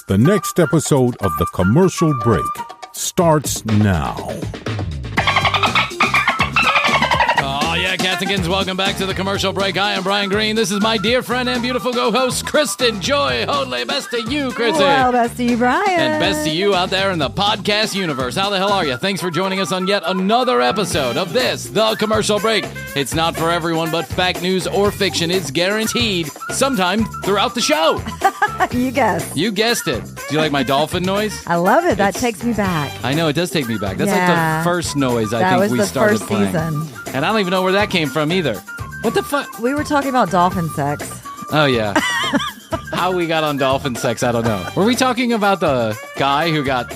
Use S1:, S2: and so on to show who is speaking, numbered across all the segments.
S1: The next episode of The Commercial Break starts now.
S2: Catskins, welcome back to The Commercial Break. I am Bryan Green. This is my dear friend and beautiful co-host, Kristen Joy Hoadley. Best to you, Krissy.
S3: Well, best to you, Bryan.
S2: And best to you out there in the podcast universe. How the hell are you? Thanks for joining us on yet another episode of this, The Commercial Break. It's not for everyone, but fact, news, or fiction is guaranteed sometime throughout the show.
S3: You guessed.
S2: You guessed it. Do you like my dolphin noise?
S3: I love it. That takes me back.
S2: I know, it does take me back. That's like the first noise I think we started playing.
S3: That was the first season.
S2: And I don't even know where that came from either. What the fuck?
S3: We were talking about dolphin sex.
S2: Oh, yeah. How we got on dolphin sex, I don't know. Were we talking about the guy who got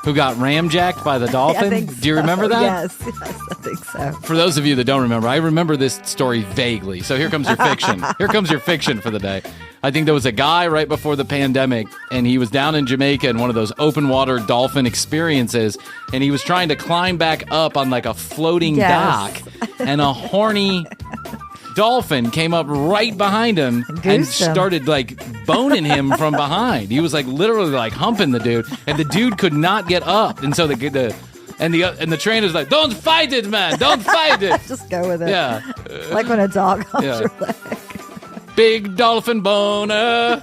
S2: ramjacked by the dolphin?
S3: I think so.
S2: Do you remember that?
S3: Yes, I think so.
S2: For those of you that don't remember, I remember this story vaguely. So here comes your fiction. Here comes your fiction for the day. I think there was a guy right before the pandemic, and he was down in Jamaica in one of those open water dolphin experiences, and he was trying to climb back up on like a floating dock, and a horny dolphin came up right behind him and started like boning him from behind. He was like literally like humping the dude, and the dude could not get up, and so the trainer's like, "Don't fight it, man! Don't fight it!
S3: Just go with it."
S2: Yeah,
S3: like when a dog humps your leg.
S2: Big dolphin boner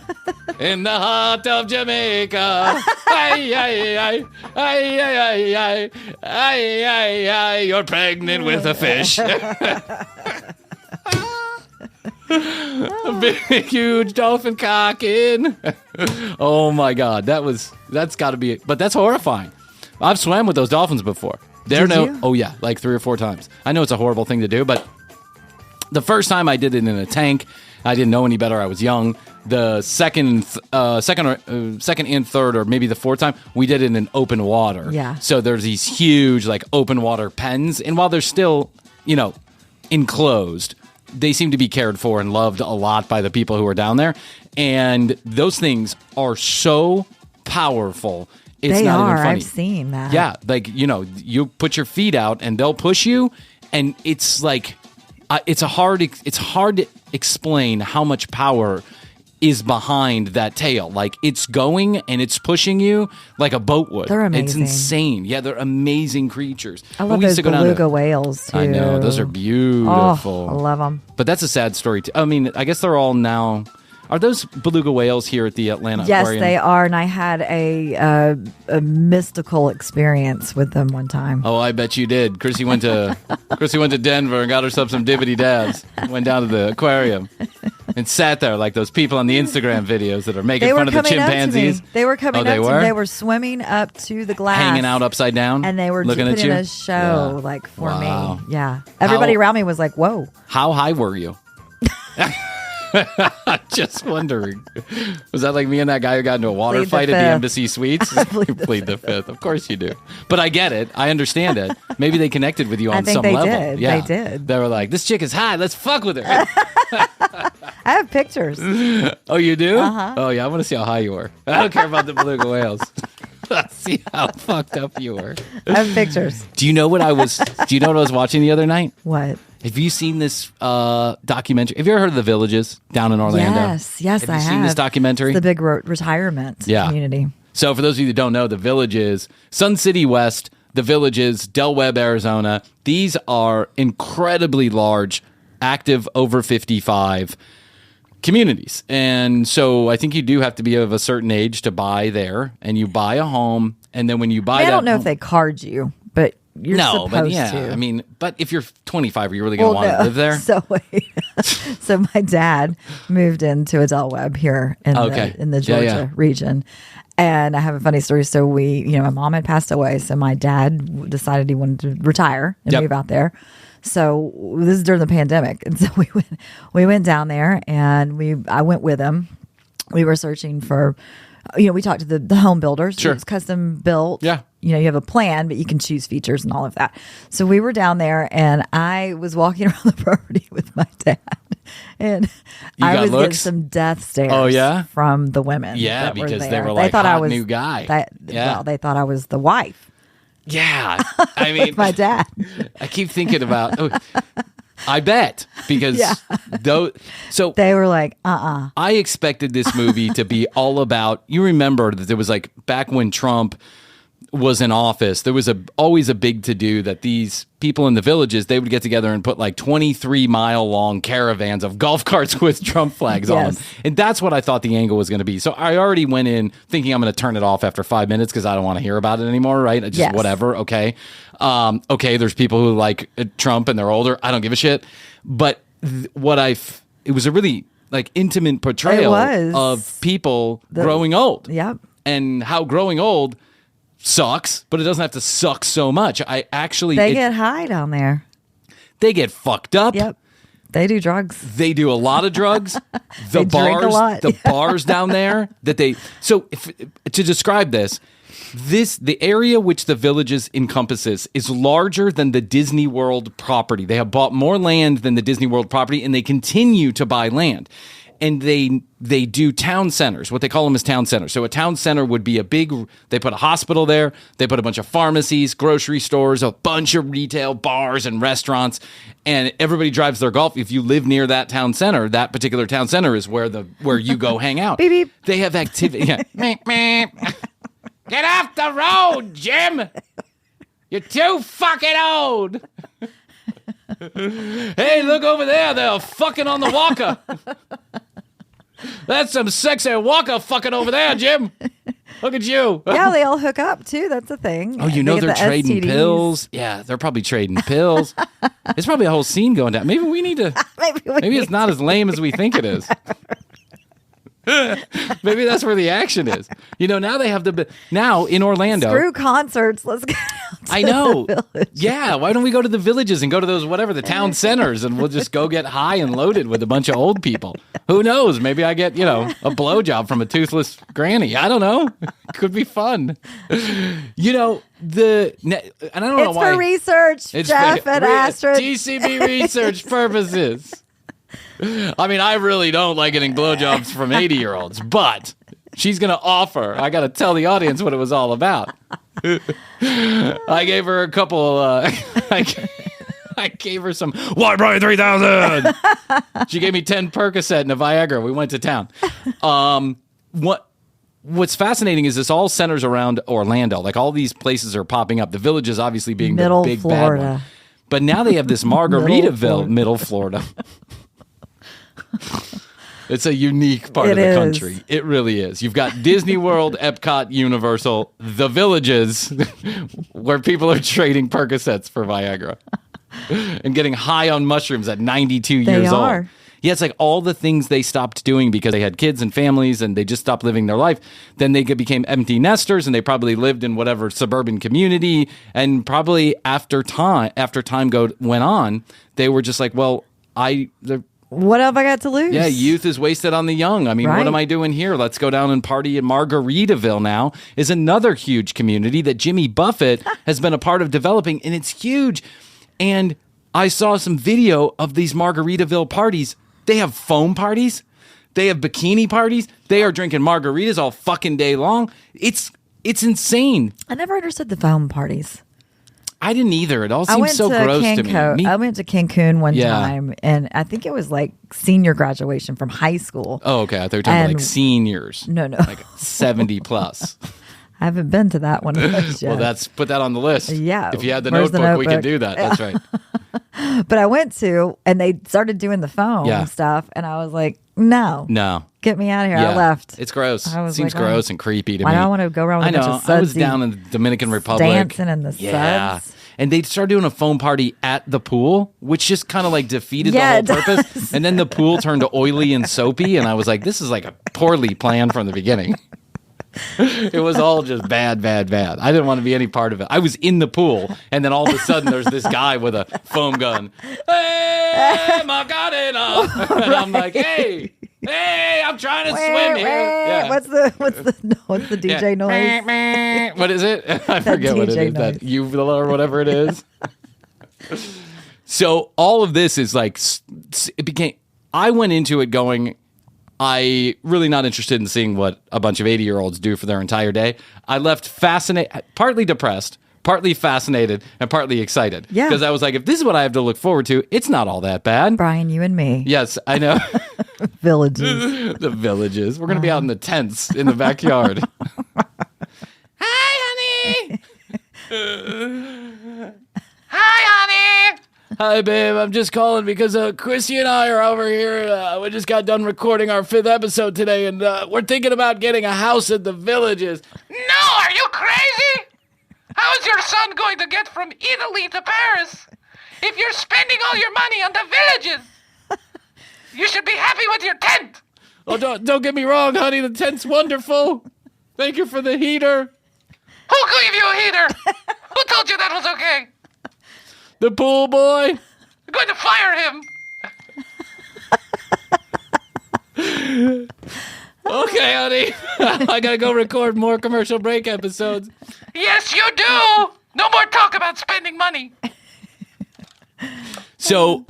S2: in the heart of Jamaica. Ay, ay, ay, ay, ay, ay, ay, ay, ay, you're pregnant with a fish. A big, huge dolphin cocking. Oh my God, that's got to be it. But that's horrifying. I've swam with those dolphins before.
S3: Did you?
S2: Oh yeah, like 3 or 4 times. I know it's a horrible thing to do, but the first time I did it in a tank. I didn't know any better. I was young. The second and third, or maybe the fourth time, we did it in open water.
S3: Yeah.
S2: So there's these huge, like, open water pens, and while they're still, enclosed, they seem to be cared for and loved a lot by the people who are down there. And those things are so powerful. It's
S3: they
S2: not
S3: are.
S2: even funny.
S3: I've seen that.
S2: Yeah, like you put your feet out and they'll push you, and it's like. It's hard to explain how much power is behind that tail. Like, it's going and it's pushing you like a boat would.
S3: They're amazing.
S2: It's insane. Yeah, they're amazing creatures.
S3: I love those beluga whales, too.
S2: I know. Those are beautiful.
S3: Oh, I love them.
S2: But that's a sad story, too. I mean, I guess they're all now... Are those beluga whales here at the Atlanta Aquarium?
S3: Yes, they are, and I had a mystical experience with them one time.
S2: Oh, I bet you did. Krissy went to Denver and got herself some dibbity dabs. Went down to the aquarium and sat there like those people on the Instagram videos that are making fun of the chimpanzees.
S3: They were coming
S2: up
S3: to me. They were swimming up to the glass,
S2: hanging out upside down,
S3: and they were
S2: looking at
S3: putting
S2: you.
S3: a show like for
S2: Wow.
S3: me. Yeah, everybody around me was like, "Whoa!"
S2: How high were you? Just wondering. Was that like me and that guy who got into a water fight at the Embassy Suites? You plead the fifth. Of course you do. But I get it. I understand it. Maybe they connected with you on some level.
S3: Did.
S2: Yeah.
S3: They did.
S2: They were like, this chick is hot. Let's fuck with her.
S3: I have pictures.
S2: Oh, you do?
S3: Uh-huh.
S2: Oh, yeah. I want to see how high you were. I don't care about the beluga whales. Let's see how fucked up you were.
S3: I have pictures.
S2: Do you know what I was watching the other night?
S3: What?
S2: Have you seen this documentary? Have you ever heard of The Villages down in Orlando?
S3: Yes, I have.
S2: Have you seen this documentary?
S3: It's the big retirement community.
S2: So for those of you that don't know, The Villages, Sun City West, The Villages, Del Webb, Arizona, these are incredibly large, active, over 55 communities. And so I think you do have to be of a certain age to buy there, and you buy a home, and then when you buy
S3: I don't know if they card you, but you're supposed to.
S2: I mean, but if you're 25, are you really going to want to live there?
S3: So my dad moved into a Del Webb here in the Georgia region. And I have a funny story. So my mom had passed away. So my dad decided he wanted to retire and move out there. So this is during the pandemic. And so we went down there, and I went with him. We were searching for, we talked to the home builders.
S2: Sure.
S3: It's custom built.
S2: Yeah.
S3: You have a plan, but you can choose features and all of that. So we were down there, and I was walking around the property with my dad, and I was getting some death stares from the women.
S2: Yeah,
S3: that
S2: because
S3: were
S2: they were like,
S3: thought
S2: hot
S3: I was
S2: new guy.
S3: Well, they thought I was the wife.
S2: Yeah. I mean,
S3: with my dad.
S2: I keep thinking about... I bet because so
S3: they were like,
S2: I expected this movie to be all about. You remember that there was like back when Trump was in office, there was always a big to do that these people in the villages, they would get together and put like 23-mile long caravans of golf carts with Trump flags on them. And that's what I thought the angle was going to be. So I already went in thinking I'm going to turn it off after 5 minutes because I don't want to hear about it anymore, right? Just whatever, okay. Okay, there's people who like Trump and they're older. I don't give a shit. But it was a really like intimate portrayal of people growing old.
S3: Yep.
S2: And how growing old sucks, but it doesn't have to suck so much.
S3: They get high down there.
S2: They get fucked up.
S3: Yep. They do drugs.
S2: They do a lot of drugs.
S3: They drink a lot.
S2: The bars down there to describe the area which the villages encompasses is larger than the Disney World property. They have bought more land than the Disney World property, and they continue to buy land. And they do town centers. What they call them is town centers. So a town center would be they put a hospital there. They put a bunch of pharmacies, grocery stores, a bunch of retail bars and restaurants. And everybody drives their golf. If you live near that town center, that particular town center is where you go hang out.
S3: Beep, beep.
S2: They have activity. Yeah. Get off the road, Jim. You're too fucking old. Hey, look over there. They're fucking on the walker. That's some sexy walker fucking over there, Jim. Look at you.
S3: Yeah, they all hook up too. That's a thing.
S2: Oh, they're trading pills. Yeah, they're probably trading pills. It's probably a whole scene going down. Maybe we need to. Maybe it's not as lame as we think it is. Maybe that's where the action is. Now they have now in Orlando.
S3: Screw concerts. Let's go.
S2: I know. Yeah. Why don't we go to the villages and go to those, the town centers, and we'll just go get high and loaded with a bunch of old people. Who knows? Maybe I get, a blowjob from a toothless granny. I don't know. Could be fun. And I don't know why.
S3: It's for research, Jeff and Astrid.
S2: TCB research purposes. I mean, I really don't like getting blowjobs from 80-year-olds, but she's going to offer. I got to tell the audience what it was all about. I gave her a couple. I gave her some White Bryan 3000. She gave me 10 Percocet and a Viagra. We went to town. What's fascinating is this all centers around Orlando. Like all these places are popping up. The Villages obviously being the big
S3: Florida.
S2: Bad one. But now they have this Margaritaville, Middle Florida. It's a unique part of the country. It really is. You've got Disney World, Epcot, Universal, the Villages, where people are trading Percocets for Viagra and getting high on mushrooms at 92 years old. Yeah, it's like all the things they stopped doing because they had kids and families and they just stopped living their life. Then they became empty nesters and they probably lived in whatever suburban community. And probably after time went on, they were just like, well,
S3: what have I got to lose?
S2: Yeah, youth is wasted on the young. I mean, What am I doing here? Let's go down and party in Margaritaville now is another huge community that Jimmy Buffett has been a part of developing, and it's huge. And I saw some video of these Margaritaville parties. They have foam parties. They have bikini parties. They are drinking margaritas all fucking day long. It's insane.
S3: I never understood the foam parties.
S2: I didn't either. It all seems so gross to me.
S3: I went to Cancun one time, and I think it was like senior graduation from high school.
S2: Oh, okay. I thought you were talking about like seniors.
S3: No.
S2: Like 70 plus.
S3: I haven't been to that one yet.
S2: Well, put that on the list.
S3: Yeah.
S2: If you had the notebook, we can do that. That's right.
S3: But I went to, and they started doing the foam stuff, and I was like, no. Get me out of here. Yeah. I left.
S2: It's gross. It seems gross and creepy to me.
S3: I don't want to go around with a bunch of suds.
S2: I was down in the Dominican Republic.
S3: Dancing in the suds.
S2: And they started doing a foam party at the pool, which just kind of like defeated the whole purpose. And then the pool turned oily and soapy, and I was like, this is like a poorly planned from the beginning. It was all just bad. I didn't want to be any part of it. I was in the pool, and then all of a sudden there's this guy with a foam gun. Hey, Macarena! And I'm like, hey, I'm trying to swim here. Yeah.
S3: What's the DJ noise?
S2: What is it? I forget what it is. Noise. That uvula or whatever it is. So all of this is like, it became, I went into it going, I really not interested in seeing what a bunch of 80-year-olds do for their entire day. I left fascinated, partly depressed, partly fascinated and partly excited.
S3: Yeah.
S2: Because I was like, if this is what I have to look forward to, it's not all that bad.
S3: Bryan, you and me.
S2: Yes, I know.
S3: Villages.
S2: The villages. We're going to be out in the tents in the backyard. Hi, honey. Hi, honey. Hi, babe. I'm just calling because Krissy and I are over here. We just got done recording our 5th episode today, and we're thinking about getting a house in the villages. No, are you crazy? How is your son going to get from Italy to Paris if you're spending all your money on the villages? You should be happy with your tent. Oh, don't get me wrong, honey. The tent's wonderful. Thank you for the heater. Who gave you a heater? Who told you that was okay? The pool boy. I'm going to fire him. Okay, honey. I gotta go record more commercial break episodes. Yes, you do. No more talk about spending money. So,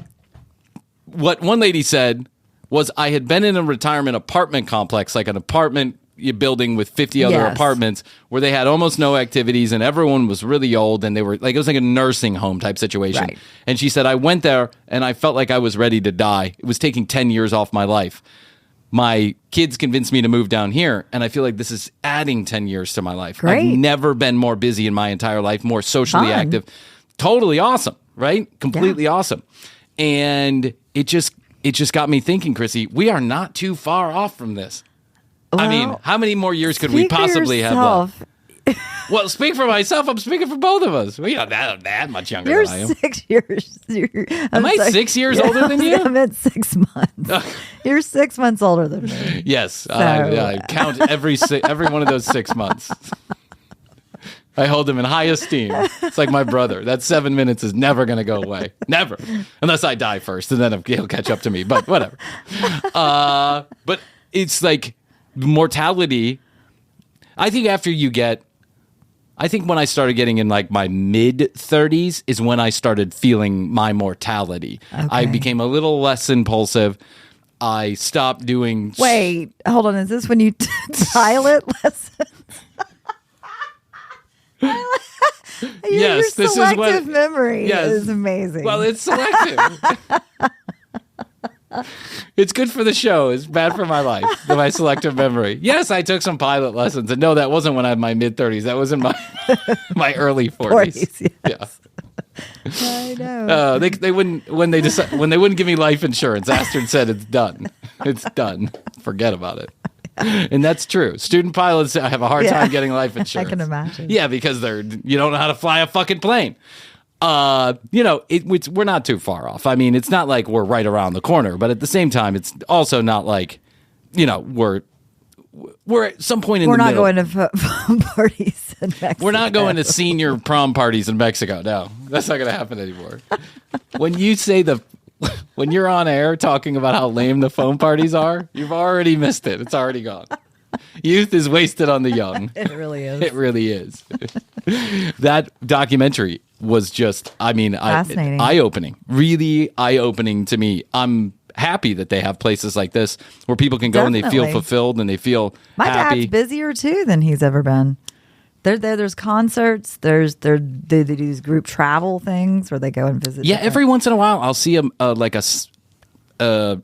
S2: what one lady said was I had been in a retirement apartment complex, like an apartment building with 50 other apartments where they had almost no activities and everyone was really old and they were like, it was like a nursing home type situation. Right. And she said, I went there and I felt like I was ready to die. It was taking 10 years off my life. My kids convinced me to move down here, and I feel like this is adding 10 years to my life.
S3: Great.
S2: I've never been more busy in my entire life, more socially active. Totally awesome, right? Completely awesome. And it just got me thinking, Krissy, we are not too far off from this. Well, I mean, how many more years could we possibly have left? Well, speak for myself. I'm speaking for both of us. We're not that much younger than I am. 6
S3: years.
S2: Am I 6 years older than you?
S3: I'm at 6 months. You're 6 months older than me.
S2: Yes. So. I count every one of those 6 months. I hold him in high esteem. It's like my brother. That 7 minutes is never going to go away. Never. Unless I die first, and then he'll catch up to me. But whatever. But it's like mortality. I think when I started getting in like my mid-30s is when I started feeling my mortality. Okay. I became a little less impulsive. I stopped doing...
S3: Wait, hold on. Is this when you pilot lessons?
S2: Yes,
S3: your
S2: this is
S3: what... memory is amazing.
S2: Well, it's selective. It's good for the show. It's bad for my life, my selective memory. Yes, I took some pilot lessons. And no, that wasn't when I had my mid-30s. That was in my my early 40s.
S3: Yes. Yeah. I know.
S2: They wouldn't when they wouldn't give me life insurance. Astrid said it's done. It's done. Forget about it. And that's true. Student pilots have a hard time getting life insurance.
S3: I can imagine.
S2: Yeah, because you don't know how to fly a fucking plane. We're not too far off. I mean, it's not like we're right around the corner, but at the same time, it's also not like, we're at some point in the middle.
S3: We're not going to prom parties in Mexico.
S2: We're not going to senior prom parties in Mexico. No, that's not going to happen anymore. When you say when you're on air talking about how lame the phone parties are, you've already missed it. It's already gone. Youth is wasted on the young.
S3: It really is.
S2: It really is. That documentary was just,
S3: fascinating.
S2: Eye-opening. Really eye-opening to me. I'm happy that they have places like this where people can go and they feel fulfilled and they feel
S3: My
S2: happy.
S3: dad's busier, too, than he's ever been. There's concerts. They do these group travel things where they go and visit.
S2: Yeah, every once in a while I'll see a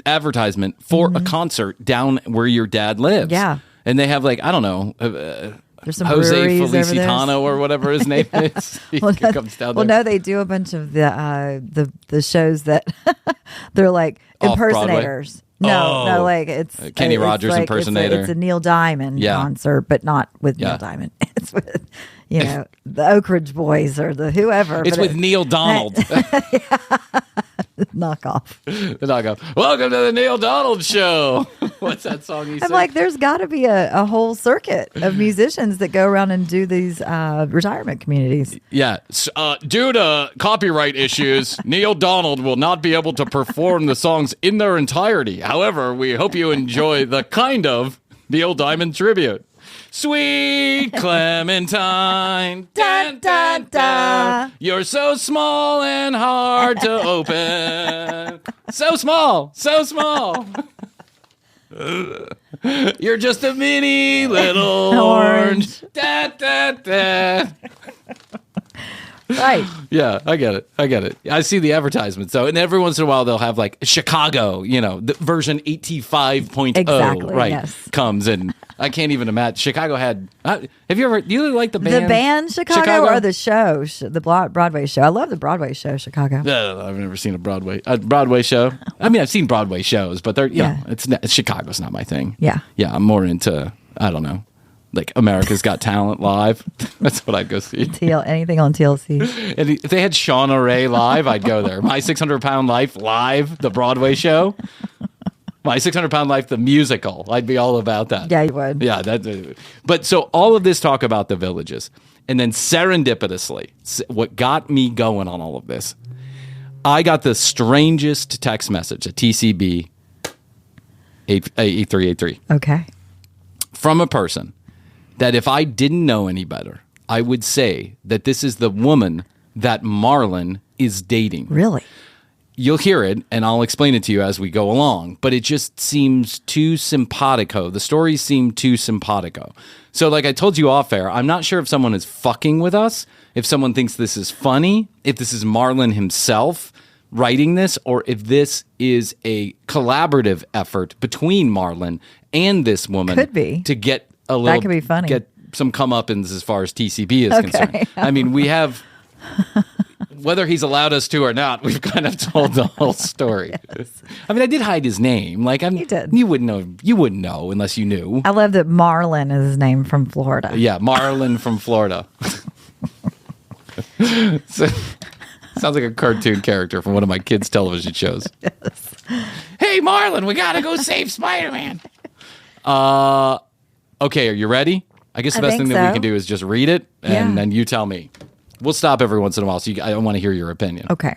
S2: advertisement for a concert down where your dad lives.
S3: Yeah.
S2: And they have I don't know,
S3: there's some
S2: Jose
S3: Felicitano
S2: or whatever his name is. Comes down there.
S3: No, they do a bunch of the shows that they're like impersonators. No, it's
S2: Kenny Rogers
S3: like,
S2: impersonator.
S3: It's a Neil Diamond concert, but not with Neil Diamond. It's with the Oak Ridge Boys or the whoever.
S2: It's with Neil Donald.
S3: Knockoff.
S2: The knockoff. Welcome to the Neil Donald Show. What's that song he said?
S3: I'm like, there's got to be a whole circuit of musicians that go around and do these retirement communities.
S2: Yeah. Due to copyright issues, Neil Donald will not be able to perform the songs in their entirety. However, we hope you enjoy the kind of Neil Diamond tribute. Sweet Clementine, dun, dun, dun. You're so small and hard to open. So small, so small. You're just a mini little orange. Da, da, da.
S3: Right.
S2: Yeah, I get it. I see the advertisements, though. And every once in a while, they'll have like Chicago, the version 85.0,
S3: exactly,
S2: right,
S3: yes.
S2: comes. And I can't even imagine. Chicago had, do you really like the band?
S3: The band Chicago or the show, the Broadway show? I love the Broadway show, Chicago.
S2: I've never seen a Broadway show. I mean, I've seen Broadway shows, but they're, Chicago's not my thing.
S3: Yeah.
S2: Yeah, I'm more into, I don't know, like America's Got Talent live. That's what I'd go see.
S3: Anything on TLC.
S2: And if they had Shauna Ray live, I'd go there. My 600-Pound Life live, the Broadway show. My 600-Pound Life, the musical. I'd be all about that.
S3: Yeah, you would.
S2: Yeah. But so all of this talk about the villages. And then serendipitously, what got me going on all of this, I got the strangest text message, a TCB 8383.
S3: Okay.
S2: From a person that if I didn't know any better, I would say that this is the woman that Marlin is dating.
S3: Really?
S2: You'll hear it, and I'll explain it to you as we go along, but it just seems too simpatico. The stories seem too simpatico. So like I told you off air, I'm not sure if someone is fucking with us, if someone thinks this is funny, if this is Marlin himself writing this, or if this is a collaborative effort between Marlin and this woman.
S3: Could be.
S2: To get a little...
S3: That could be funny.
S2: Get some comeuppance as far as TCB is concerned. I mean, we have... Whether he's allowed us to or not, we've kind of told the whole story. Yes. I mean, I did hide his name. Like,
S3: you did.
S2: You wouldn't know. You wouldn't know unless you knew.
S3: I love that Marlin is his name from Florida.
S2: Yeah, Marlin from Florida. So, sounds like a cartoon character from one of my kids' television shows. Yes. Hey, Marlin, we gotta go save Spider-Man. Okay, are you ready? I guess the best thing that we can do is just read it, and then you tell me. We'll stop every once in a while, so I want to hear your opinion.
S3: Okay.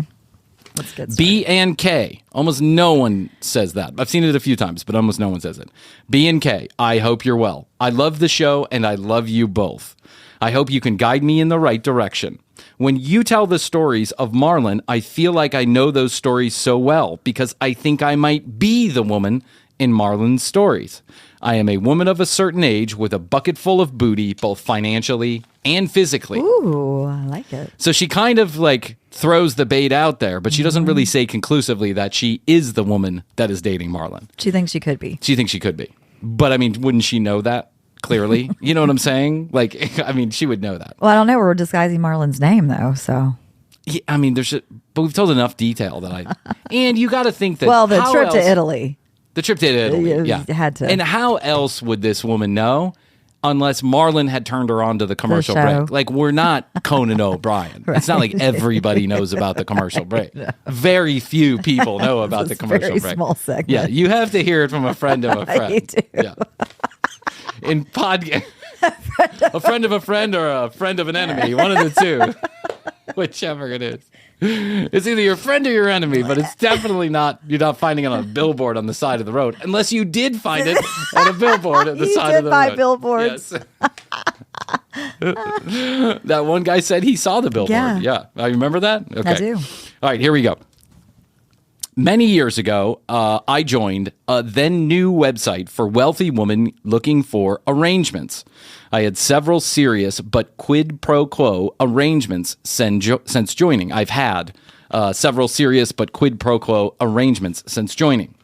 S3: Let's get started.
S2: B and K. Almost no one says that. I've seen it a few times, but almost no one says it. B and K. I hope you're well. I love the show, and I love you both. I hope you can guide me in the right direction. When you tell the stories of Marlin, I feel like I know those stories so well because I think I might be the woman in Marlin's stories. I am a woman of a certain age with a bucket full of booty, both financially and physically.
S3: Ooh, I like it.
S2: So she kind of like throws the bait out there, but she doesn't really say conclusively that she is the woman that is dating Marlin.
S3: She thinks she could be.
S2: She thinks she could be. But I mean, wouldn't she know that clearly? You know what I'm saying? Like, I mean, she would know that.
S3: Well, I don't know. We're disguising Marlin's name, though, so...
S2: Yeah, I mean, but we've told enough detail that and you got to think that...
S3: Well, the trip to Italy.
S2: The trip to Italy, yeah.
S3: Had to.
S2: And how else would this woman know unless Marlin had turned her on to the commercial break? Like, we're not Conan O'Brien. Right. It's not like everybody knows about the commercial break. No. Very few people know about the commercial break.
S3: Very small segment.
S2: Yeah, you have to hear it from a friend of a friend.
S3: You do.
S2: Yeah. In podcast, a friend of a friend or a friend of an enemy, one of the two, whichever it is. It's either your friend or your enemy, but it's definitely not. You're not finding it on a billboard on the side of the road, unless you did find it on a billboard at the side of the road.
S3: You did buy billboards.
S2: Yes. That one guy said he saw the billboard. Yeah. I remember that. Okay.
S3: I do.
S2: All right, here we go. Many years ago, I joined a then new website for wealthy women looking for arrangements. I had several serious but quid pro quo arrangements since joining. I've had several serious but quid pro quo arrangements since joining.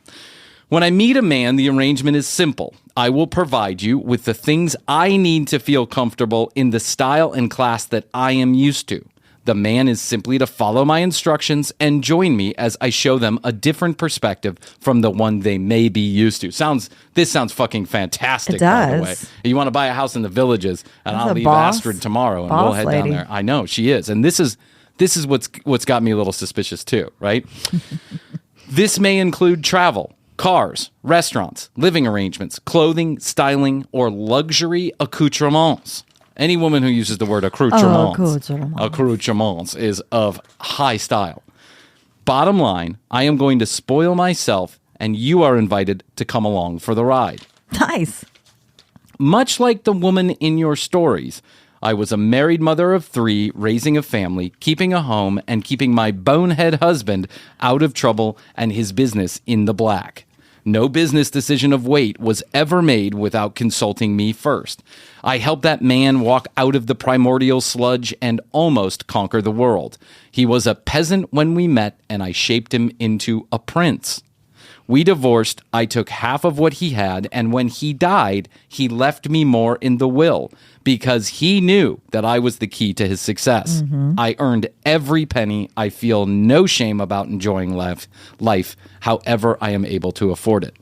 S2: When I meet a man, the arrangement is simple. I will provide you with the things I need to feel comfortable in the style and class that I am used to. The man is simply to follow my instructions and join me as I show them a different perspective from the one they may be used to. This sounds fucking fantastic,
S3: it does.
S2: By the way. You want to buy a house in the Villages, and I'll leave Astrid tomorrow, and we'll head down there. I know, she is. And this is what's got me a little suspicious too, right? This may include travel, cars, restaurants, living arrangements, clothing, styling, or luxury accoutrements. Any woman who uses the word accoutrements is of high style. Bottom line, I am going to spoil myself, and you are invited to come along for the ride.
S3: Nice.
S2: Much like the woman in your stories, I was a married mother of 3, raising a family, keeping a home, and keeping my bonehead husband out of trouble and his business in the black. No business decision of weight was ever made without consulting me first. I helped that man walk out of the primordial sludge and almost conquer the world. He was a peasant when we met, and I shaped him into a prince. We divorced, I took half of what he had, and when he died, he left me more in the will, because he knew that I was the key to his success. I earned every penny. I feel no shame about enjoying life, however I am able to afford it.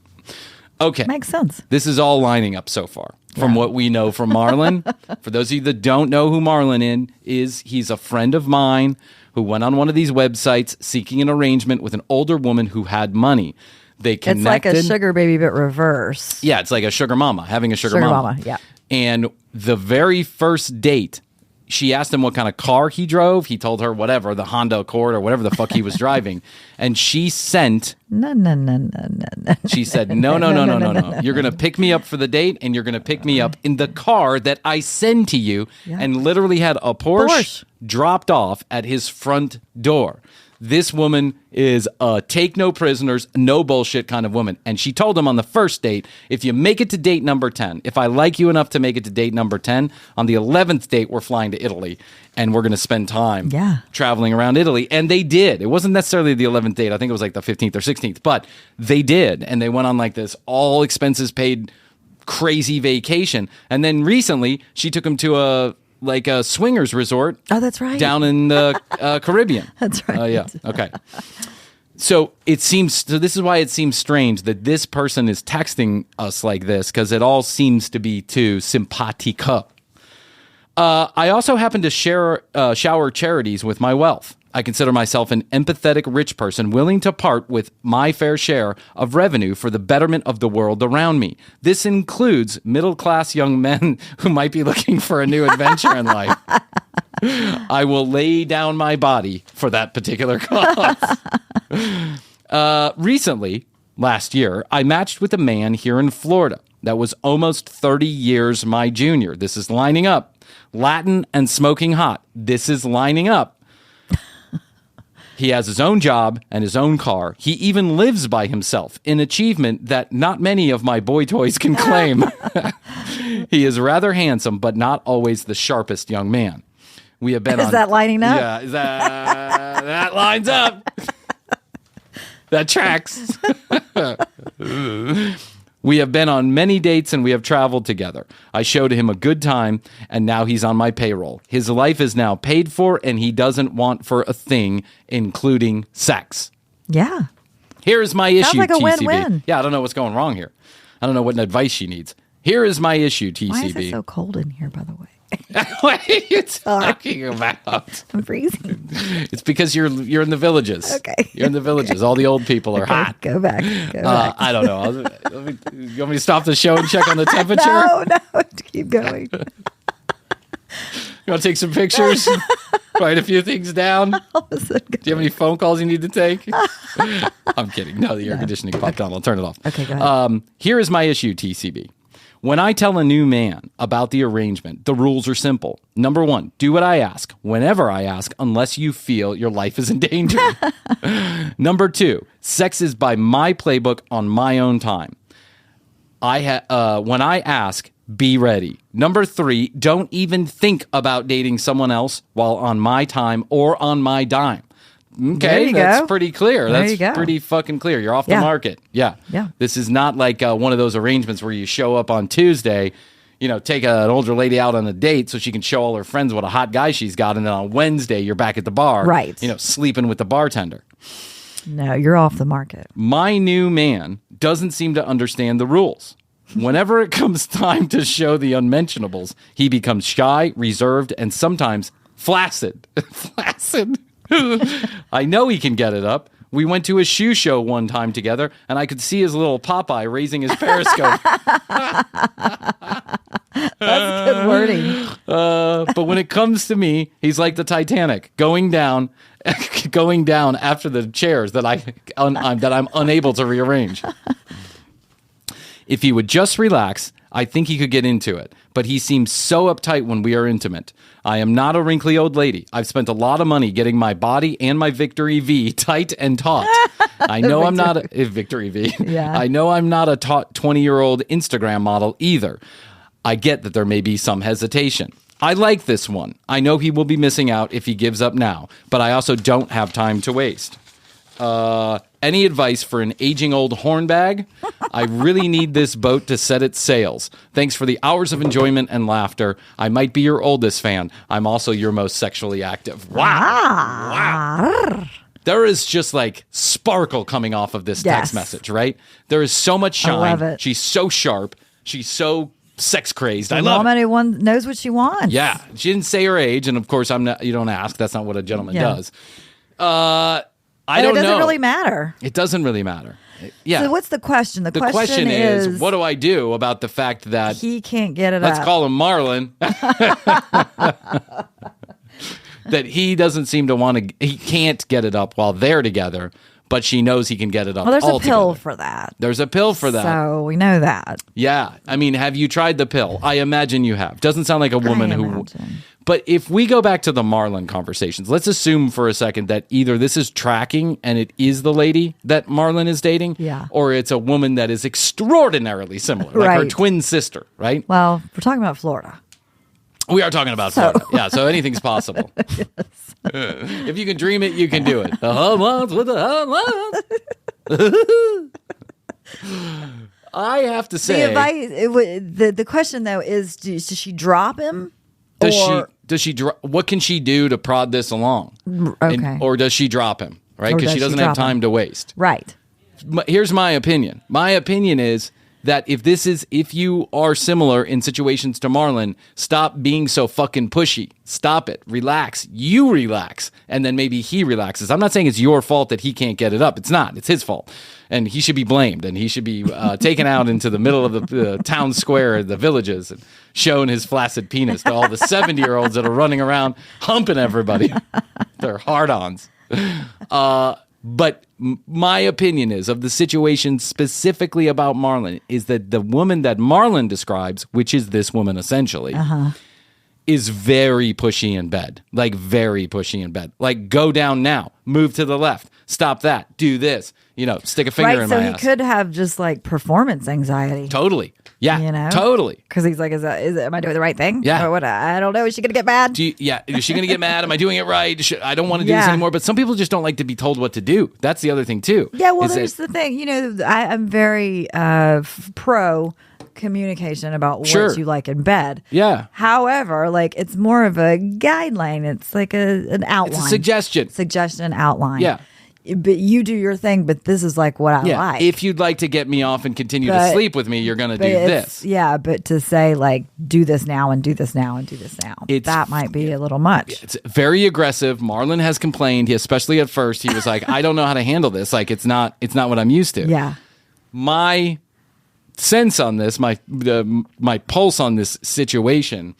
S2: Okay.
S3: Makes sense.
S2: This is all lining up so far from what we know from Marlin. For those of you that don't know who Marlin is, he's a friend of mine who went on one of these websites seeking an arrangement with an older woman who had money. They connected.
S3: It's like a sugar baby, but reverse.
S2: Yeah, it's like a sugar mama, having a sugar mama.
S3: Yeah.
S2: And the very first date, she asked him what kind of car he drove. He told her whatever, the Honda Accord or whatever the fuck he was driving. And she sent...
S3: No.
S2: She said, no. You're going to pick me up for the date, and you're going to pick me up in the car that I send to you. Yeah. And literally had a Porsche dropped off at his front door. This woman is a take no prisoners, no bullshit kind of woman. And she told him on the first date, if you make it to date number 10, if I like you enough to make it to date number 10, on the 11th date, we're flying to Italy and we're going to spend time traveling around Italy. And they did. It wasn't necessarily the 11th date. I think it was like the 15th or 16th, but they did. And they went on like this all expenses paid crazy vacation. And then recently she took him to a swingers resort.
S3: Oh, that's right.
S2: Down in the Caribbean.
S3: That's right.
S2: Yeah. Okay. So this is why it seems strange that this person is texting us like this, because it all seems to be too simpatico. I also happen to shower charities with my wealth. I consider myself an empathetic rich person willing to part with my fair share of revenue for the betterment of the world around me. This includes middle-class young men who might be looking for a new adventure in life. I will lay down my body for that particular cause. Recently, last year, I matched with a man here in Florida that was almost 30 years my junior. This is lining up. Latin and smoking hot. This is lining up. He has his own job and his own car. He even lives by himself, an achievement that not many of my boy toys can claim. He is rather handsome, but not always the sharpest young man. We have been
S3: Is that lining up?
S2: Yeah, that lines up. That tracks. We have been on many dates and we have traveled together. I showed him a good time and now he's on my payroll. His life is now paid for and he doesn't want for a thing, including sex.
S3: Yeah.
S2: Here's my issue,
S3: like a
S2: TCB.
S3: win-win.
S2: Yeah, I don't know what's going wrong here. I don't know what advice she needs. Here is my issue, TCB.
S3: Why is it so cold in here, by the way?
S2: What are you talking about?
S3: I'm freezing.
S2: It's because you're in the villages.
S3: Okay.
S2: You're in the villages. All the old people are hot.
S3: Go back.
S2: I don't know. You want me to stop the show and check on the temperature?
S3: No, keep going.
S2: You want to take some pictures? Write a few things down? Do you have any phone calls you need to take? I'm kidding. No, the air conditioning popped on. I'll turn it off.
S3: Okay, go ahead.
S2: Here is my issue, TCB. When I tell a new man about the arrangement, the rules are simple. Number 1, do what I ask, whenever I ask, unless you feel your life is in danger. Number 2, sex is by my playbook on my own time. When I ask, be ready. Number 3, don't even think about dating someone else while on my time or on my dime. Okay, that's pretty clear. That's pretty fucking clear. You're off the market. Yeah. This is not like one of those arrangements where you show up on Tuesday, take an older lady out on a date so she can show all her friends what a hot guy she's got, and then on Wednesday you're back at the bar,
S3: right?
S2: Sleeping with the bartender.
S3: No, you're off the market.
S2: My new man doesn't seem to understand the rules. Whenever it comes time to show the unmentionables, he becomes shy, reserved, and sometimes flaccid. Flaccid. I know he can get it up. We went to a shoe show one time together, and I could see his little Popeye raising his periscope.
S3: That's good wording.
S2: But when it comes to me, he's like the Titanic, going down after the chairs that I'm unable to rearrange. If he would just relax, I think he could get into it, but he seems so uptight when we are intimate. I am not a wrinkly old lady. I've spent a lot of money getting my body and my Victory V tight and taut. I know I'm not a Victory V.
S3: Yeah.
S2: I know I'm not a taut 20-year-old Instagram model either. I get that there may be some hesitation. I like this one. I know he will be missing out if he gives up now, but I also don't have time to waste. Any advice for an aging old hornbag? I really need this boat to set its sails. Thanks for the hours of enjoyment and laughter. I might be your oldest fan. I'm also your most sexually active. Wow. There is just like sparkle coming off of this text message, right? There is so much shine.
S3: I love it.
S2: She's so sharp. She's so sex crazed. I
S3: love
S2: it.
S3: Anyone knows what she wants.
S2: Yeah. She didn't say her age, and of course I'm not, you don't ask. That's not what a gentleman does. I don't know. It doesn't
S3: really matter.
S2: It doesn't really matter. Yeah.
S3: So what's the question? The question
S2: is, what do I do about the fact that
S3: he can't get it
S2: let's
S3: up?
S2: call him Marlin. That he doesn't seem to want to, he can't get it up while they're together, but she knows he can get it up.
S3: Well, there's
S2: a
S3: pill for that.
S2: There's a pill for that.
S3: So we know that.
S2: Yeah. I mean, have you tried the pill? I imagine you have. Doesn't sound like a woman who. But if we go back to the Marlin conversations, let's assume for a second that either this is tracking and it is the lady that Marlin is dating, or it's a woman that is extraordinarily similar, like her twin sister, right?
S3: Well, we're talking about Florida.
S2: We are talking about Florida. Yeah, so anything's possible. If you can dream it, you can do it. The home with the home. I have to say,
S3: the question though is, does she drop him?
S2: Does she what can she do to prod this along?
S3: Okay.
S2: Or does she drop him? Right? Because she doesn't have time to waste.
S3: Right.
S2: Here's my opinion. My opinion is that if you are similar in situations to Marlin, stop being so fucking pushy. Stop it. Relax. You relax. And then maybe he relaxes. I'm not saying it's your fault that he can't get it up. It's not. It's his fault. And he should be blamed. And he should be taken out into the middle of the town square, the villages, and shown his flaccid penis to all the 70-year-olds that are running around humping everybody. They're hard-ons. But my opinion is, of the situation specifically about Marlin, is that the woman that Marlin describes, which is this woman essentially, is very pushy in bed. Like, very pushy in bed. Like, go down now. Move to the left. Stop that. Do this. Stick a finger in my ass.
S3: So he could have just like performance anxiety.
S2: Totally. Yeah, totally.
S3: Because he's like, am I doing the right thing?
S2: Yeah.
S3: Or what? I don't know. Is she going to get mad?
S2: Is she going to get mad? Am I doing it right? I don't want to do this anymore. But some people just don't like to be told what to do. That's the other thing, too.
S3: Yeah, well, there's the thing. I'm very pro communication about what you like in bed.
S2: Yeah.
S3: However, it's more of a guideline. It's like an outline.
S2: It's a suggestion.
S3: Suggestion outline.
S2: Yeah.
S3: But you do your thing, but this is like what I like.
S2: If you'd like to get me off and continue to sleep with me, you're going to do this.
S3: Yeah, but to say do this now and do this now and do this now, that might be a little much.
S2: It's very aggressive. Marlin has complained, especially at first. He was like, I don't know how to handle this. It's not what I'm used to.
S3: Yeah.
S2: My sense on this, my pulse on this situation,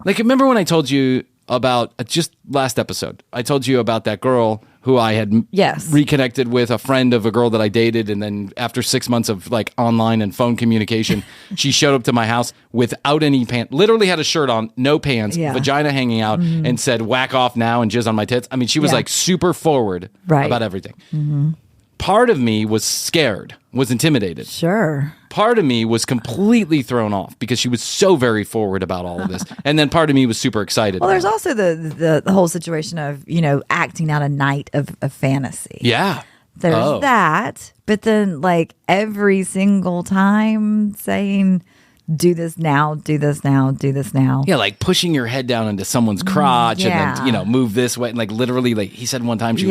S2: remember when I told you about, just last episode, I told you about that girl who I had reconnected with, a friend of a girl that I dated, and then after 6 months of online and phone communication, she showed up to my house without any pants, literally had a shirt on, no pants, vagina hanging out, and said, whack off now and jizz on my tits. I mean, she was super forward about everything. Mm-hmm. Part of me was scared, was intimidated.
S3: Sure.
S2: Part of me was completely thrown off because she was so very forward about all of this. And then part of me was super excited.
S3: Well, there's also the whole situation of, acting out a night of fantasy.
S2: Yeah.
S3: There's that. But then, every single time saying, do this now, do this now, do this now.
S2: Yeah, pushing your head down into someone's crotch and then, move this way. And literally, he said one time she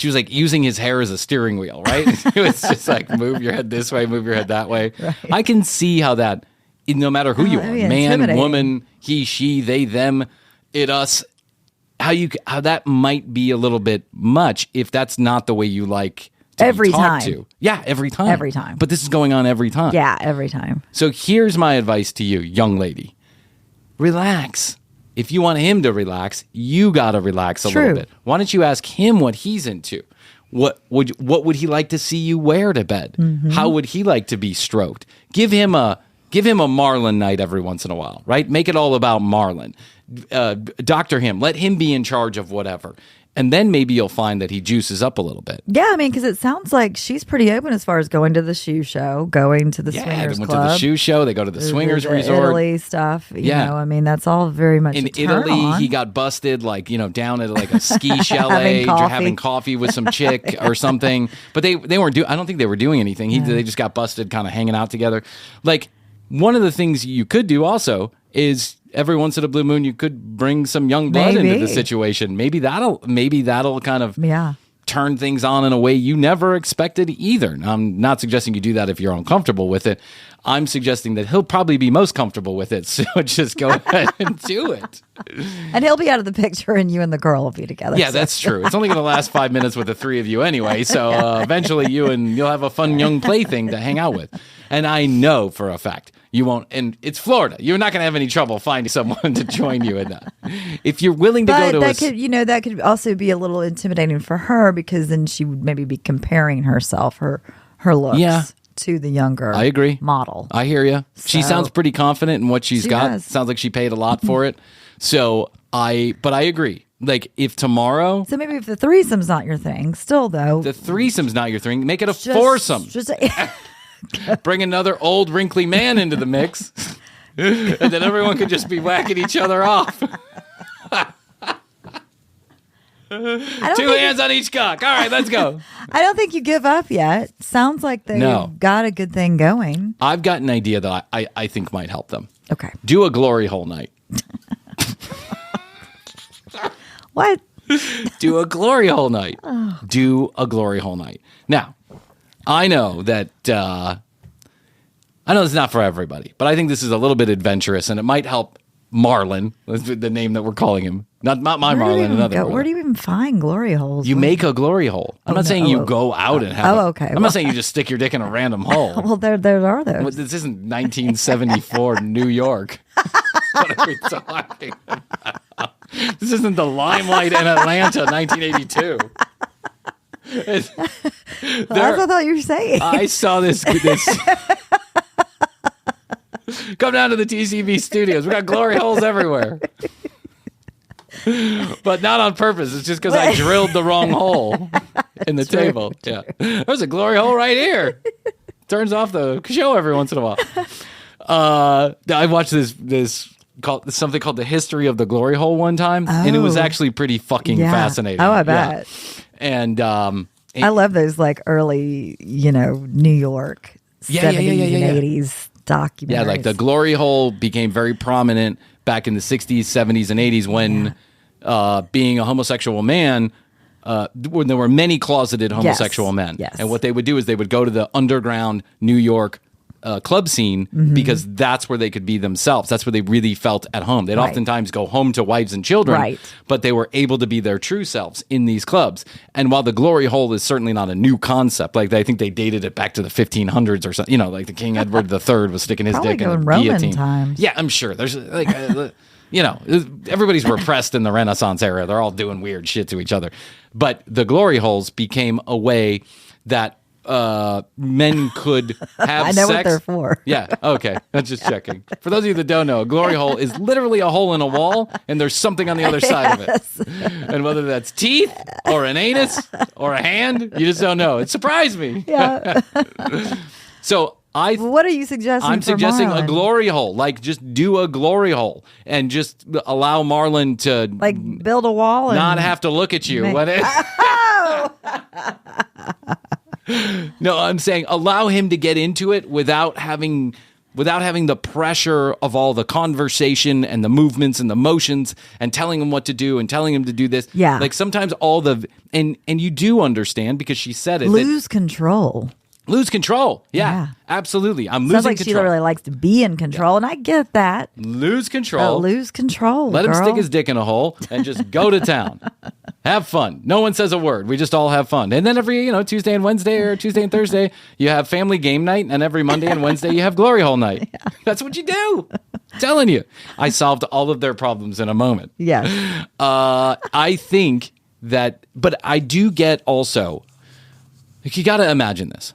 S2: was using his hair as a steering wheel, right? It was just move your head this way, move your head that way. Right. I can see how that, no matter who you are, man, woman, he, she, they, them, it, us, how that might be a little bit much if that's not the way you like to be talked to. Yeah, every time.
S3: Every time.
S2: But this is going on every time.
S3: Yeah, every time.
S2: So here's my advice to you, young lady. Relax. If you want him to relax, you got to relax a little bit. Why don't you ask him what he's into? What would he like to see you wear to bed? Mm-hmm. How would he like to be stroked? Give him a Give him a Marlin night every once in a while, right? Make it all about Marlin. Doctor him. Let him be in charge of whatever. And then maybe you'll find that he juices up a little bit.
S3: Yeah, I mean, because it sounds like she's pretty open as far as going to the shoe show, going to the swingers
S2: they went
S3: club.
S2: to the shoe show. They go to the swingers resort.
S3: Italy stuff. You know, I mean, that's all very much
S2: in
S3: a turn
S2: Italy.
S3: on.
S2: He got busted, like, down at like a ski chalet, having coffee with some chick or something. But they weren't I don't think they were doing anything. They just got busted, kind of hanging out together. Like, one of the things you could do also is every once in a blue moon, you could bring some young blood into the situation. Maybe that'll kind of turn things on in a way you never expected either. Now, I'm not suggesting you do that if you're uncomfortable with it. I'm suggesting that he'll probably be most comfortable with it. So just go ahead and do it.
S3: And he'll be out of the picture and you and the girl will be together.
S2: Yeah, that's true. It's only going to last 5 minutes with the three of you anyway. So eventually you'll have a fun young plaything to hang out with. And I know for a fact you won't. And it's Florida. You're not going to have any trouble finding someone to join you in that. If you're willing to go to
S3: that could also be a little intimidating for her because then she would maybe be comparing herself, her looks. To the younger
S2: I agree.
S3: model.
S2: I hear you. She sounds pretty confident in what she's got. Does. Sounds like she paid a lot for it. But I agree. Like, if tomorrow...
S3: So maybe if the threesome's not your thing, still though...
S2: The threesome's not your thing. Make it a foursome. Bring another old wrinkly man into the mix. And then everyone could just be whacking each other off. 2 hands on each cock. All right, let's go.
S3: I don't think you give up yet. Sounds like they've got a good thing going.
S2: I've got an idea that I think might help them.
S3: Okay.
S2: Do a glory hole night.
S3: What?
S2: Do a glory hole night. Oh. Do a glory hole night. Now, I know that it's not for everybody, but I think this is a little bit adventurous, and it might help Marlin. That's the name that we're calling him. Not my Marlin, another Marlin.
S3: Where do you even find glory holes?
S2: You make a glory hole. I'm not saying you go out and have
S3: okay.
S2: I'm not saying you just stick your dick in a random hole.
S3: Well, there are those.
S2: Well, this isn't 1974 New York. What are we talking about? This isn't the Limelight in Atlanta, 1982.
S3: That's what I thought you were saying.
S2: I saw this. Come down to the TCB studios. We got glory holes everywhere. But not on purpose. It's just because I drilled the wrong hole in the table. Yeah. There's a glory hole right here. Turns off the show every once in a while. I watched this something called The History of the Glory Hole one time, and it was actually pretty fucking fascinating.
S3: Oh, I bet.
S2: Yeah. And
S3: I love those like early, New York 70s and 80s documentaries.
S2: Yeah, like the glory hole became very prominent back in the 60s, 70s, and 80s when being a homosexual man, when there were many closeted homosexual men.
S3: Yes.
S2: And what they would do is they would go to the underground New York club scene because that's where they could be themselves. That's where they really felt at home. They'd oftentimes go home to wives and children, but they were able to be their true selves in these clubs. And while the glory hole is certainly not a new concept, like I think they dated it back to the 1500s or something, like the King Edward III was sticking his dick in a
S3: Roman
S2: guillotine.
S3: Times.
S2: Yeah, I'm sure. There's like... everybody's repressed in the Renaissance era. They're all doing weird shit to each other. But the glory holes became a way that men could have sex.
S3: I know what they're for.
S2: Yeah, okay. I'm just checking. For those of you that don't know, a glory hole is literally a hole in a wall, and there's something on the other side of it. And whether that's teeth or an anus or a hand, you just don't know. It surprised me.
S3: Yeah.
S2: So
S3: what are you suggesting?
S2: I'm suggesting
S3: Marlin?
S2: a glory hole. Like, just do a glory hole and just allow Marlin to
S3: build a wall and
S2: not have to look at you. No, I'm saying allow him to get into it without having the pressure of all the conversation and the movements and the motions and telling him what to do and telling him to do this.
S3: Yeah.
S2: Like sometimes and you do understand because she said it.
S3: Lose control.
S2: Lose control. Yeah, absolutely. I'm
S3: Sounds
S2: losing
S3: like
S2: control.
S3: She really likes to be in control, and I get that.
S2: Lose control.
S3: Lose control.
S2: Let him stick his dick in a hole and just go to town. Have fun. No one says a word. We just all have fun. And then every, Tuesday and Wednesday or Tuesday and Thursday, you have family game night, and every Monday and Wednesday you have glory hole night. Yeah. That's what you do. I'm telling you. I solved all of their problems in a moment.
S3: Yeah.
S2: I think that, but I do get also, you got to imagine this.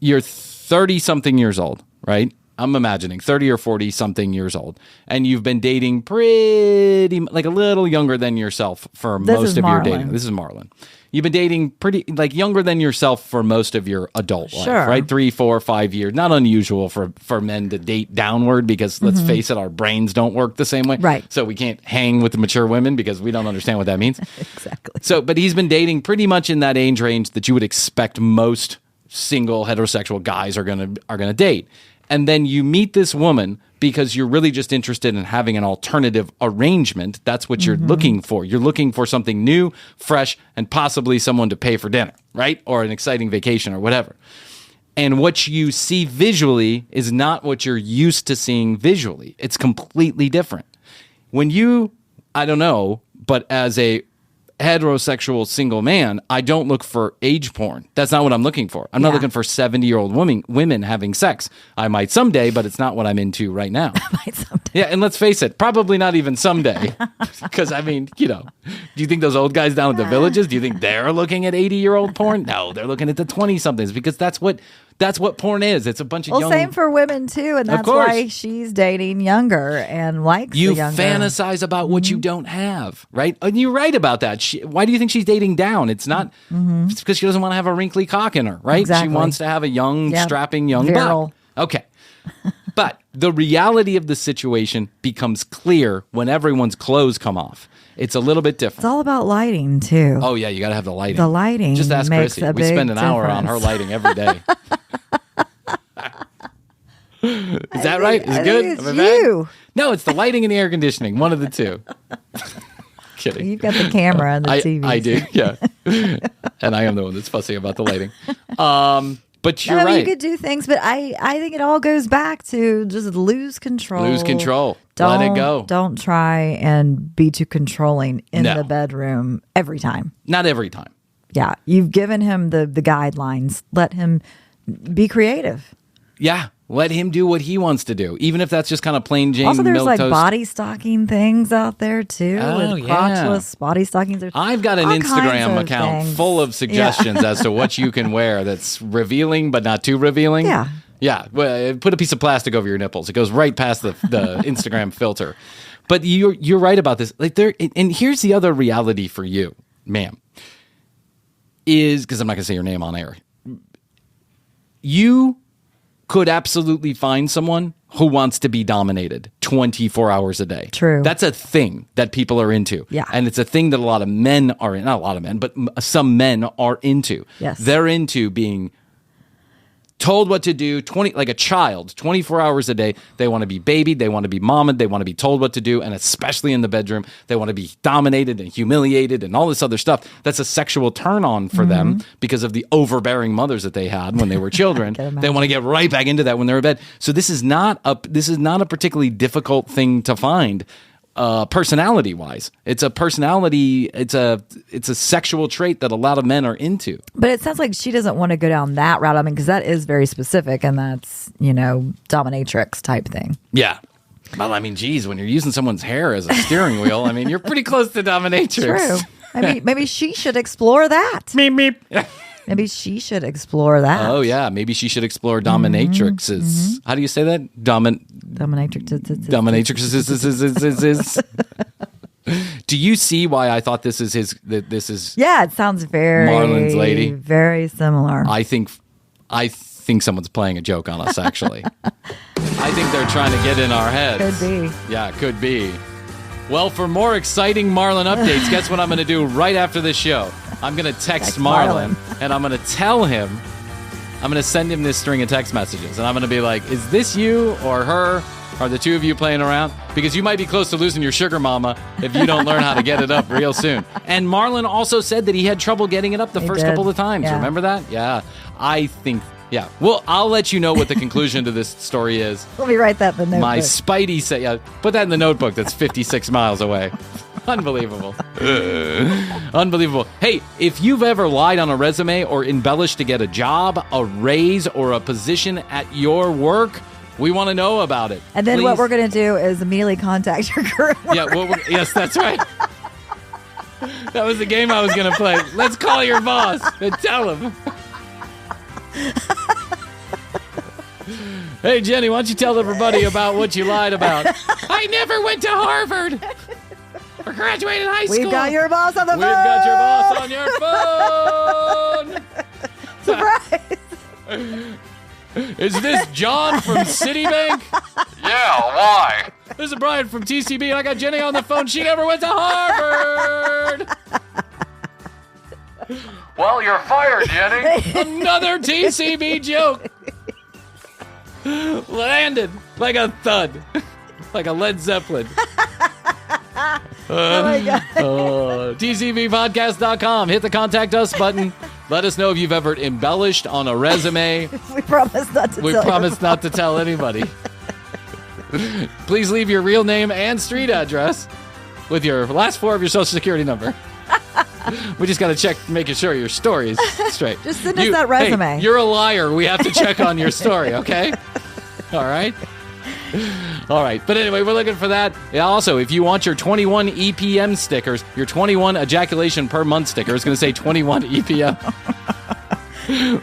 S2: You're 30-something years old, right? I'm imagining 30 or 40 something years old, and you've been dating pretty, like a little younger than yourself for most of your dating. This is Marlin. You've been dating pretty, like younger than yourself for most of your adult life, right? 3, 4, 5 years. Not unusual for men to date downward because let's face it, our brains don't work the same way.
S3: Right.
S2: So we can't hang with the mature women because we don't understand what that means.
S3: Exactly.
S2: So, but he's been dating pretty much in that age range that you would expect most single heterosexual guys are gonna date. And then you meet this woman because you're really just interested in having an alternative arrangement. That's what you're looking for. You're looking for something new, fresh, and possibly someone to pay for dinner, right? Or an exciting vacation or whatever. And what you see visually is not what you're used to seeing visually. It's completely different. When you, I don't know, but as a heterosexual single man, I don't look for age porn. That's not what I'm looking for. I'm not looking for 70-year-old women having sex. I might someday, but it's not what I'm into right now.
S3: I might someday.
S2: Yeah, and let's face it, probably not even someday. Because, I mean, you know, do you think those old guys down at the villages, do you think they're looking at 80-year-old porn? No, they're looking at the 20-somethings because that's what porn is. It's a bunch of young...
S3: same for women, too, and that's why she's dating younger and likes the younger.
S2: You fantasize about what you don't have, right? And you're right about that. Why do you think she's dating down? It's not... It's because she doesn't want to have a wrinkly cock in her, right?
S3: Exactly.
S2: She wants to have a young, strapping young butt. Okay. But the reality of the situation becomes clear when everyone's clothes come off. It's a little bit different.
S3: It's all about lighting, too.
S2: Oh, yeah, you got to have the lighting.
S3: The lighting
S2: Just ask
S3: makes
S2: Krissy.
S3: a
S2: We
S3: big
S2: spend an hour
S3: difference.
S2: on her lighting every day. Is that right? Is it good?
S3: It's you.
S2: No, it's the lighting and the air conditioning. One of the two. Kidding.
S3: You've got the camera and the TV.
S2: I do, yeah. And I am the one that's fussy about the lighting. But you're right.
S3: You could do things, but I think it all goes back to just lose control.
S2: Lose control. Let it go.
S3: Don't try and be too controlling in the bedroom every time.
S2: Not every time.
S3: Yeah. You've given him the guidelines. Let him be creative.
S2: Yeah. Let him do what he wants to do, even if that's just kind of plain Jane
S3: Also, there's
S2: milk
S3: like
S2: toast.
S3: body stocking things out there too, with crotchless body stockings.
S2: I've got an Instagram account full of suggestions as to what you can wear that's revealing but not too revealing.
S3: Yeah.
S2: Yeah. Well, put a piece of plastic over your nipples. It goes right past the Instagram filter. But you're right about this. Like and here's the other reality for you, ma'am, is because I'm not going to say your name on air. You could absolutely find someone who wants to be dominated 24 hours a day.
S3: True.
S2: That's a thing that people are into.
S3: Yeah.
S2: And it's a thing that a lot of men are in. Not a lot of men, but some men are into.
S3: Yes.
S2: They're into being told what to do, like a child, 24 hours a day. They want to be babied. They want to be mommed. They want to be told what to do. And especially in the bedroom, they want to be dominated and humiliated and all this other stuff. That's a sexual turn on for them because of the overbearing mothers that they had when they were children. They want to get right back into that when they're in bed. So this is not a particularly difficult thing to find. Personality wise, it's a personality. It's a sexual trait that a lot of men are into.
S3: But it sounds like she doesn't want to go down that route. I mean, because that is very specific, and that's dominatrix type thing.
S2: Yeah. Well, I mean, geez, when you're using someone's hair as a steering wheel, I mean, you're pretty close to dominatrix.
S3: True. I mean, maybe she should explore that.
S2: Meep meep.
S3: Maybe she should explore that.
S2: Oh yeah, maybe she should explore dominatrixes. How do you say that? Dominatrixes. Do you see why I thought this is
S3: Yeah, it sounds very
S2: Marlin's lady.
S3: Very similar.
S2: I think someone's playing a joke on us. Actually, I think they're trying to get in our heads.
S3: Could be.
S2: Yeah, could be. Well, for more exciting Marlin updates, guess what I'm going to do right after this show? I'm going to text Marlin, and I'm going to tell him, I'm going to send him this string of text messages, and I'm going to be like, is this you or her? Are the two of you playing around? Because you might be close to losing your sugar mama if you don't learn how to get it up real soon. And Marlin also said that he had trouble getting it up the first couple of times.
S3: Yeah.
S2: Remember that? Yeah. I think, yeah. Well, I'll let you know what the conclusion to this story is.
S3: Let me write that in the notebook.
S2: My Spidey said, yeah, put that in the notebook that's 56 miles away. Unbelievable. Unbelievable. Hey, if you've ever lied on a resume or embellished to get a job, a raise, or a position at your work, we want to know about it.
S3: And then what we're going to do is immediately contact your current work.
S2: Yeah, yes, that's right. That was the game I was going to play. Let's call your boss and tell him. Hey, Jenny, why don't you tell everybody about what you lied about? I never went to Harvard or graduated high school.
S3: We've got your boss on the phone.
S2: We've got your boss on your phone.
S3: Surprise.
S2: Is this John from Citibank?
S4: Yeah, why?
S2: This is Bryan from TCB, and I got Jenny on the phone. She never went to Harvard.
S4: Well, you're fired, Jenny.
S2: Another TCB joke. Landed like a thud. Like a Led Zeppelin.
S3: Oh, my God.
S2: TCBpodcast.com. Hit the contact us button. Let us know if you've ever embellished on a resume.
S3: We promise not to
S2: We
S3: tell
S2: promise not to tell anybody. Please leave your real name and street address with your last four of your social security number. We just got to check, making sure your story is straight.
S3: Just send us that resume.
S2: Hey, you're a liar. We have to check on your story, okay? All right? All right. But anyway, we're looking for that. Yeah, also, if you want your 21 EPM stickers, your 21 ejaculation per month sticker is going to say 21 EPM.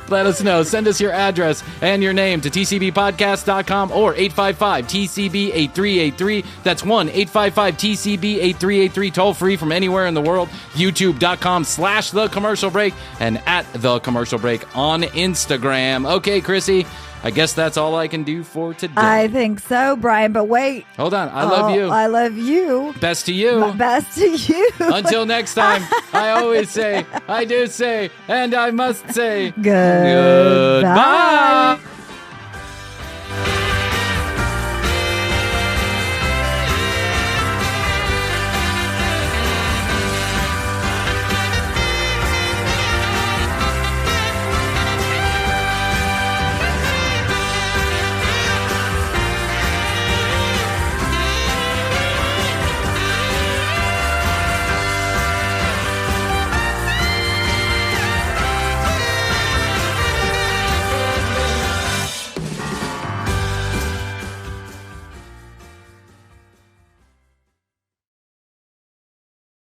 S2: Let us know. Send us your address and your name to tcbpodcast.com or 855-TCB-8383. That's 1-855-TCB-8383. Toll free from anywhere in the world. YouTube.com/The Commercial Break and @The Commercial Break on Instagram. Okay, Krissy, I guess that's all I can do for today.
S3: I think so, Bryan, but wait.
S2: Hold on. I love you.
S3: I love you.
S2: Best to you.
S3: Best to you.
S2: Until next time, I always say, I do say, and I must say,
S3: Goodbye.
S2: goodbye.